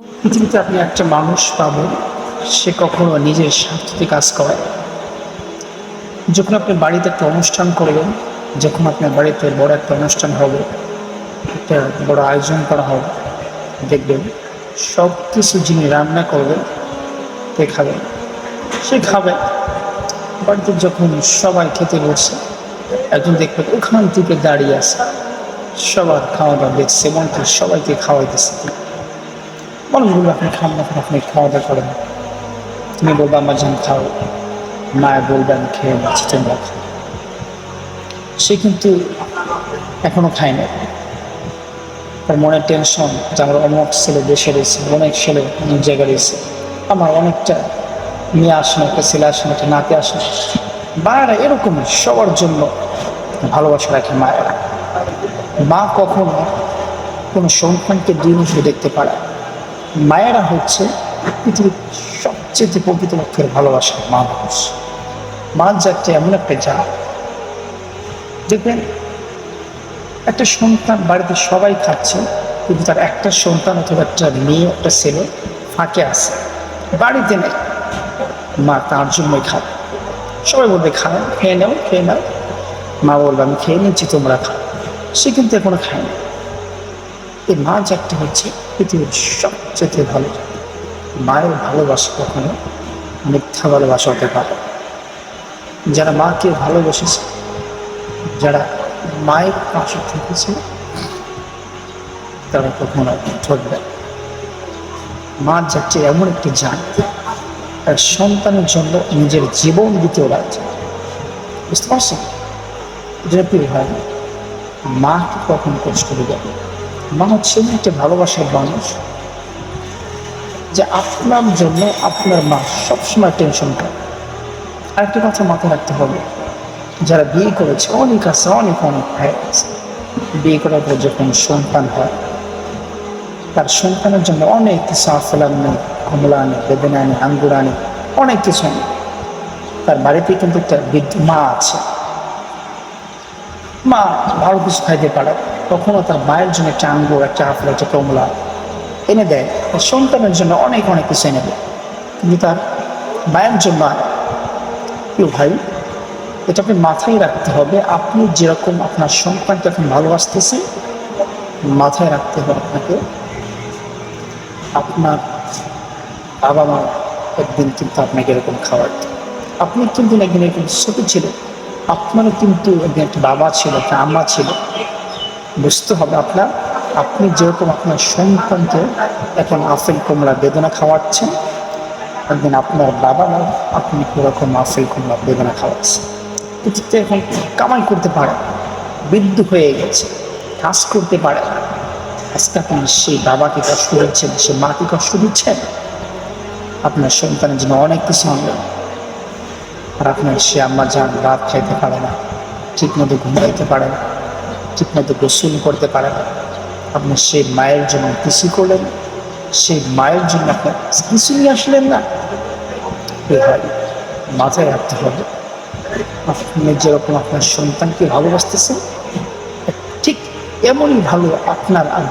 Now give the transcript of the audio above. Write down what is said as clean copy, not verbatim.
পৃথিবীতে আপনি একটা মানুষ পাবেন, সে কখনো নিজের স্বার্থতে কাজ করে না। যখন আপনি বাড়িতে একটা অনুষ্ঠান করবেন, যখন আপনার বাড়িতে বড় একটা অনুষ্ঠান হবে, একটা বড় আয়োজন করা হবে, দেখবেন সব কিছু যিনি রান্না করবেন কে খাবেন, সে খাবে। বাড়িতে যখন সবাই খেতে বসে, একজন দেখবেন ওখান থেকে দাঁড়িয়ে আছে, সবার খাওয়া দাওয়া দেখছে, এমনকি সবাইকে খাওয়াইতেছে। মানুষ বলবে আপনি খান না, আপনি খাওয়া দাওয়া করেন, তুমি বলবে আমার যেন খাও, মায়া বলবে আমি খেয়ে নিচ্ছি, তোমরা খাও। সে কিন্তু এখনো খায় না। তার মনে টেনশন যে আমার অনেক ছেলে দেশে রয়েছে, অনেক ছেলে অনেক জায়গায় রয়েছে, আমার অনেকটা মেয়ে আসে না, একটা ছেলে আসে না, একটা নাতি আসে না। মায়েরা এরকমই সবার জন্য ভালোবাসা রাখে। মায়েরা, মা কখনো কোনো সন্তানকে দুই মুখে দেখতে পারে। মায়েরা হচ্ছে পৃথিবীর সবচেয়ে প্রকৃত পক্ষের ভালোবাসা মানুষ। মা যাচ্ছে এমন একটা জাত, দেখবেন একটা সন্তান বাড়িতে সবাই খাচ্ছে, কিন্তু তার একটা সন্তান অথবা একটা মেয়ে, একটা ছেলে ফাঁকে আছে, বাড়িতে নেই। মা তার জন্যই খাবে। সবাই বলবে খায়, খেয়ে নাও, খেয়ে নাও। মা বলবে আমি খেয়ে নিচ্ছি, তোমরা খাও। সে কিন্তু এখনো খায় না। এই মা জাতটা হচ্ছে পৃথিবীর সবচেয়ে ভালো জাত। মায়ের ভালোবাসা কখনো মিথ্যা ভালোবাসা হতে পারে। যারা মাকে ভালোবেসেছে, যারা মায়ের পাশে থেকেছে, তারা কখনো ঠকবে। মা যাচ্ছে এমন একটি জাত, তার সন্তানের জন্য নিজের জীবন দিতেও রাজি। বুঝতে পারছেন? প্রিয় ভাই, মাকে কখনো কষ্ট দেবে। মা হচ্ছে এমন একটা ভালোবাসার মানুষ যে আপনার জন্য আপনার মা সবসময় টেনশন করে। আরেকটা কথা মাথায় রাখতে হবে, যারা বিয়ে করেছে, অনেক আছে, অনেক অনেক ভাই আছে, বিয়ে করার পর যখন সন্তান হয়, তার সন্তানের জন্য অনেক কিছু আপেল আনে, কমলা আনে, বেদানা আনে, আঙ্গুর আনে, অনেক কিছু আনে। তার বাড়িতে কিন্তু একটা বৃদ্ধ মা আছে। মা ভালো কিছু খাইতে পারে, কখনো তার মায়ের জন্য একটা আঙ্গুর, একটা আপেল, একটা কমলা এনে দেয়। তার সন্তানের জন্য অনেক অনেক কিছু এনে দেয়, কিন্তু তার মায়ের জন্য আনে। প্রিয় ভাই, এটা আপনি মাথায় রাখতে হবে। আপনি যেরকম আপনার সন্তানকে এখন ভালোবাসতেছেন, মাথায় রাখতে হবে আপনাকে আপনার বাবা মা একদিন কিন্তু আপনাকে এরকম খাওয়াতো। আপনি কিন্তু একদিন এরকম ছোট ছিলেন, আপনারও কিন্তু একদিন একটা বাবা ছিল, একটা আম্মা ছিল। বুঝতে হবে আপনার, আপনি যেরকম আপনার সন্তানকে এখন আপেল কমলা বেদনা খাওয়াচ্ছেন, একদিন আপনার বাবা মা আপনি এরকম আপেল কমলা বেদনা খাওয়াচ্ছেন। কিন্তু এখন কামাই করতে পারে, বৃদ্ধ হয়ে গেছে, কাজ করতে পারে না। আজকে আপনি সেই বাবাকে কষ্ট দিচ্ছেন, সে মাকে কষ্ট দিচ্ছেন। আপনার সন্তানের জন্য অনেক কিছু আনবেন, আর আপনার সে আম্মা যান রাত খাইতে পারে না, ঠিক মতো ঘুমাইতে পারে না, ঠিক মতো গোসল করতে পারে না। আপনি সেই মায়ের জন্য কিছু করলেন, সেই মায়ের জন্য আপনার কিছু নিয়ে আসলেন না। মাথায় রাখতে হবে, আপনি যেরকম আপনার সন্তানকে ভালোবাসতেছেন, ঠিক এমনই ভালো আপনার আর